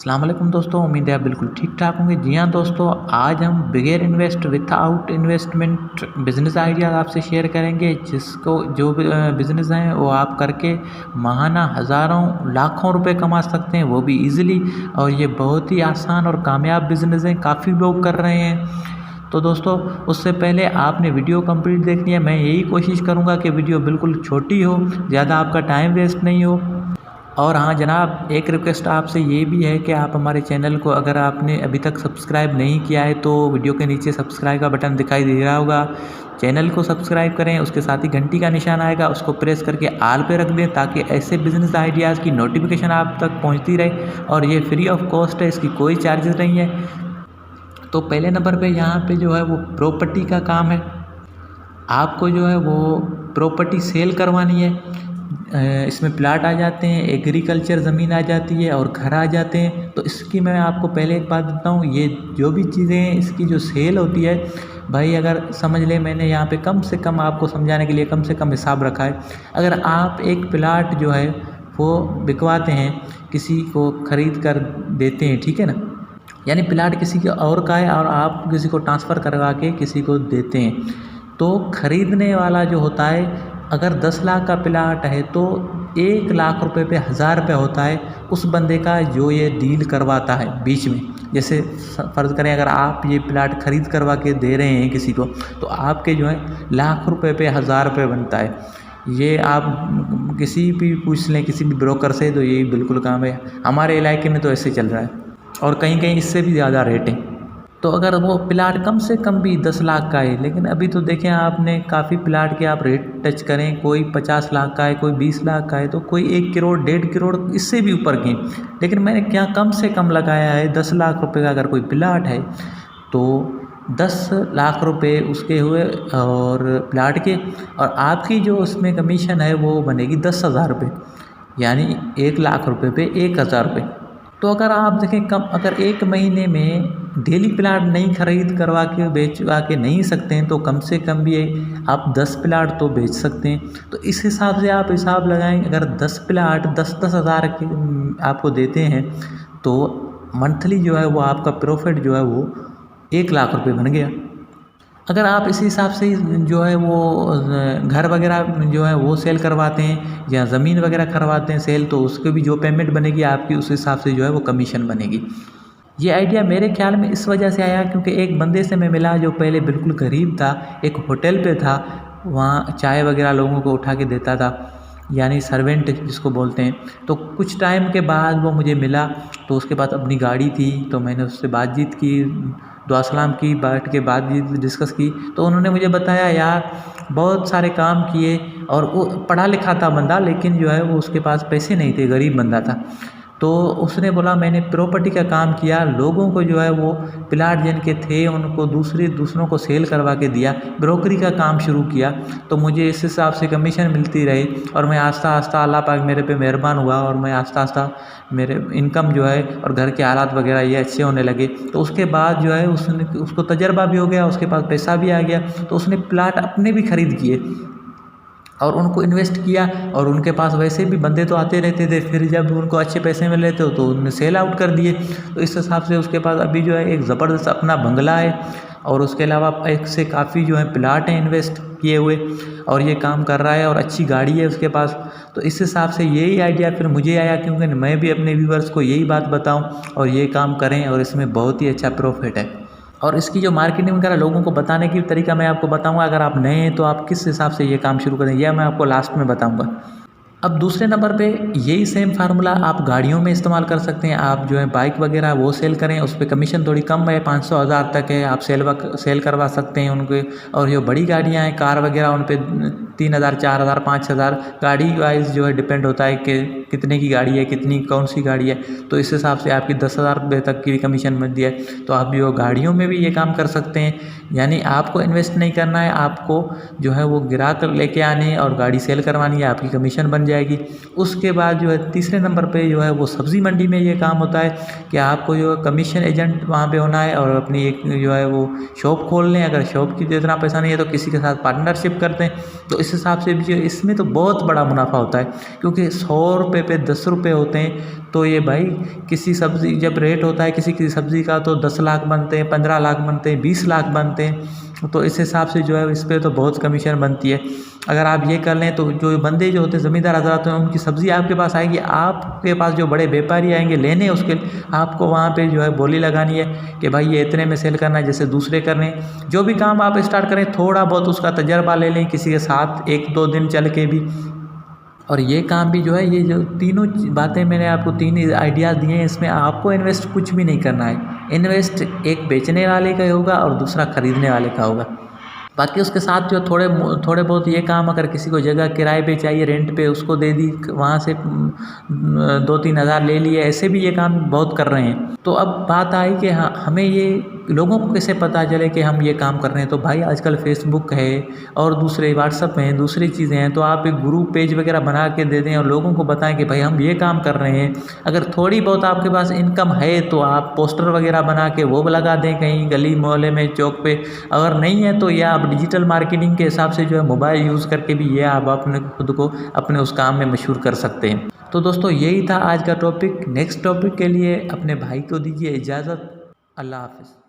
अस्सलाम वालेकुम दोस्तों, उम्मीद है आप बिल्कुल ठीक ठाक होंगे। जी हाँ दोस्तों, आज हम बिगर invest without investment business idea आपसे शेयर करेंगे, जिसको जो बिज़नेस हैं वो आप करके माहाना हज़ारों लाखों रुपए कमा सकते हैं, वो भी ईज़िली। और ये बहुत ही आसान और कामयाब बिज़नेस हैं, काफ़ी लोग कर रहे हैं। तो दोस्तों, उससे पहले आपने वीडियो कंप्लीट देखनी है। मैं यही कोशिश करूँगा कि वीडियो बिल्कुल छोटी हो, ज़्यादा आपका टाइम वेस्ट नहीं हो। और हाँ जनाब, एक रिक्वेस्ट आपसे ये भी है कि आप हमारे चैनल को अगर आपने अभी तक सब्सक्राइब नहीं किया है तो वीडियो के नीचे सब्सक्राइब का बटन दिखाई दे रहा होगा, चैनल को सब्सक्राइब करें। उसके साथ ही घंटी का निशान आएगा, उसको प्रेस करके आल पे रख दें, ताकि ऐसे बिजनेस आइडियाज़ की नोटिफिकेशन आप तक पहुँचती रहे। और ये फ्री ऑफ कॉस्ट है, इसकी कोई चार्जेस नहीं है। तो पहले नंबर पर यहाँ पर जो है वो प्रॉपर्टी का काम है। आपको जो है वो प्रॉपर्टी सेल करवानी है। इसमें प्लाट आ जाते हैं, एग्रीकल्चर ज़मीन आ जाती है और घर आ जाते हैं। तो इसकी मैं आपको पहले एक बात बताऊं, ये जो भी चीज़ें हैं इसकी जो सेल होती है भाई, अगर समझ लें मैंने यहाँ पे कम से कम आपको समझाने के लिए कम से कम हिसाब रखा है। अगर आप एक प्लाट जो है वो बिकवाते हैं, किसी को ख़रीद कर देते हैं, ठीक है ना, यानी प्लाट किसी के और का है और आप किसी को ट्रांसफ़र करवा के किसी को देते हैं, तो ख़रीदने वाला जो होता है, अगर 10 लाख का प्लाट है तो 1 लाख रुपए पे 1000 रुपये होता है उस बंदे का जो ये डील करवाता है बीच में। जैसे फ़र्ज़ करें अगर आप ये प्लाट ख़रीद करवा के दे रहे हैं किसी को, तो आपके जो है लाख रुपए पे 1000 रुपये बनता है। ये आप किसी भी पूछ लें, किसी भी ब्रोकर से, तो यही बिल्कुल काम है। हमारे इलाके में तो ऐसे चल रहा है और कहीं कहीं इससे भी ज़्यादा रेट है। तो अगर वो प्लाट कम से कम भी 10 लाख का है, लेकिन अभी तो देखें आपने काफ़ी प्लाट के आप रेट टच करें, कोई 50 लाख का है, कोई 20 लाख का है, तो कोई 1 करोड़ 1.5 करोड़ इससे भी ऊपर की। लेकिन मैंने क्या कम से कम लगाया है 10 लाख रुपए का अगर कोई प्लाट है तो 10 लाख रुपए उसके हुए और प्लाट के, और आपकी जो उसमें कमीशन है वो बनेगी 10,000 रुपये, यानी 1 लाख रुपए पे 1,000 रुपये। तो अगर आप देखें कम, अगर एक महीने में डेली प्लाट नहीं खरीद करवा के बेचवा के नहीं सकते हैं, तो कम से कम भी आप 10 प्लाट तो बेच सकते हैं। तो इस हिसाब से आप हिसाब लगाएं, अगर 10 प्लाट 10-10 हज़ार के आपको देते हैं तो मंथली जो है वो आपका प्रॉफिट जो है वो 1 लाख रुपए बन गया। अगर आप इसी हिसाब से जो है वो घर वगैरह जो है वो सेल करवाते हैं या ज़मीन वगैरह करवाते हैं सेल, तो उसके भी जो पेमेंट बनेगी आपकी, उस हिसाब से जो है वो कमीशन बनेगी। ये आइडिया मेरे ख्याल में इस वजह से आया क्योंकि एक बंदे से मैं मिला जो पहले बिल्कुल गरीब था, एक होटल पे था, वहाँ चाय वगैरह लोगों को उठा के देता था, यानी सर्वेंट जिसको बोलते हैं। तो कुछ टाइम के बाद वो मुझे मिला, तो उसके पास अपनी गाड़ी थी, तो मैंने उससे बातचीत की, दुआ सलाम की, बैठ के बातचीत डिस्कस की। तो उन्होंने मुझे बताया यार बहुत सारे काम किए, और वो पढ़ा लिखा था बंदा, लेकिन जो है वो उसके पास पैसे नहीं थे, गरीब बंदा था। तो उसने बोला मैंने प्रॉपर्टी का काम किया, लोगों को जो है वो प्लाट जिनके थे उनको दूसरों को सेल करवा के दिया, ब्रोकरी का काम शुरू किया। तो मुझे इस हिसाब से कमीशन मिलती रही और मैं आस्ता आस्ता, अल्लाह पाक मेरे पे मेहरबान हुआ और मैं आस्ता आस्ता मेरे इनकम जो है और घर के हालात वगैरह ये अच्छे होने लगे। तो उसके बाद जो है उसको तजर्बा भी हो गया, उसके पास पैसा भी आ गया, तो उसने प्लाट अपने भी खरीद किए और उनको इन्वेस्ट किया। और उनके पास वैसे भी बंदे तो आते रहते थे, फिर जब उनको अच्छे पैसे मिल रहे थे तो उन्होंने सेल आउट कर दिए। तो इस हिसाब से उसके पास अभी जो है एक ज़बरदस्त अपना बंगला है, और उसके अलावा एक से काफ़ी जो है प्लाट हैं इन्वेस्ट किए हुए, और ये काम कर रहा है, और अच्छी गाड़ी है उसके पास। तो इस हिसाब से यही आइडिया फिर मुझे आया, क्योंकि मैं भी अपने व्यूवर्स को यही बात बताऊँ और ये काम करें, और इसमें बहुत ही अच्छा प्रॉफिट है। और इसकी जो मार्केटिंग वगैरह लोगों को बताने की तरीका मैं आपको बताऊंगा। अगर आप नए हैं तो आप किस हिसाब से ये काम शुरू करें, यह मैं आपको लास्ट में बताऊंगा। अब दूसरे नंबर पे यही सेम फार्मूला आप गाड़ियों में इस्तेमाल कर सकते हैं। आप जो है बाइक वगैरह वो सेल करें, उस पर कमीशन थोड़ी कम है, 500-1000 तक है, आप सेल करवा सकते हैं उनके। और जो बड़ी गाड़ियाँ हैं, कार वगैरह, उन पर 3000, 4000, 5000 गाड़ी वाइज जो है डिपेंड होता है कि कितने की गाड़ी है, कितनी कौन सी गाड़ी है। तो इस हिसाब से आपकी 10,000 रुपये तक की भी कमीशन मिलती है। तो आप जो गाड़ियों में भी ये काम कर सकते हैं, यानी आपको इन्वेस्ट नहीं करना है, आपको जो है वो ग्राहक लेके आने हैं और गाड़ी सेल करवानी है, आपकी कमीशन बन जाएगी। उसके बाद जो है तीसरे नंबर पे जो है वो सब्ज़ी मंडी में ये काम होता है कि आपको जो कमीशन एजेंट वहाँ पे होना है और अपनी एक जो है वो शॉप खोल लें। अगर शॉप की इतना पैसा नहीं है तो किसी के साथ पार्टनरशिप करते हैं। तो इस इस हिसाब से भी इसमें तो बहुत बड़ा मुनाफा होता है, क्योंकि 100 रुपये पे 10 रुपये होते हैं। तो ये भाई किसी सब्ज़ी जब रेट होता है किसी किसी सब्ज़ी का तो 10 लाख बनते हैं, 15 लाख बनते हैं, 20 लाख बनते हैं। तो इस हिसाब से जो है इस पर तो बहुत कमीशन बनती है। अगर आप ये कर लें तो जो बंदे जो होते हैं ज़मींदार हज़रात हैं उनकी सब्ज़ी आपके पास आएगी, आपके पास जो बड़े व्यापारी आएंगे लेने उसके आपको वहाँ पे जो है बोली लगानी है कि भाई ये इतने में सेल करना है, जैसे दूसरे कर रहे हैं। जो भी काम आप स्टार्ट करें थोड़ा बहुत उसका तजर्बा ले लें किसी के साथ 1-2 दिन चल के भी। और ये काम भी जो है ये जो तीनों बातें मैंने आपको 3 आइडियाज़ दिए हैं, इसमें आपको इन्वेस्ट कुछ भी नहीं करना है। इन्वेस्ट एक बेचने वाले का होगा और दूसरा खरीदने वाले का होगा। बाकी उसके साथ जो थोड़े बहुत ये काम अगर किसी को जगह किराए पे चाहिए रेंट पे उसको दे दी, वहाँ से 2-3 हज़ार ले लिए, ऐसे भी ये काम बहुत कर रहे हैं। तो अब बात आई कि हाँ हमें ये लोगों को कैसे पता चले कि हम ये काम कर रहे हैं। तो भाई आजकल फेसबुक है और दूसरे व्हाट्सअप हैं, दूसरी चीज़ें हैं, तो आप एक ग्रुप पेज वगैरह बना के दे दें और लोगों को बताएं कि भाई हम ये काम कर रहे हैं। अगर थोड़ी बहुत आपके पास इनकम है तो आप पोस्टर वगैरह बना के वो लगा दें कहीं गली मोहल्ले में चौक पे। अगर नहीं है तो या आप डिजिटल मार्केटिंग के हिसाब से जो है मोबाइल यूज़ करके भी ये आप अपने खुद को अपने उस काम में मशहूर कर सकते हैं। तो दोस्तों यही था आज का टॉपिक। नेक्स्ट टॉपिक के लिए अपने भाई को दीजिए इजाज़त। अल्लाह हाफ़िज़।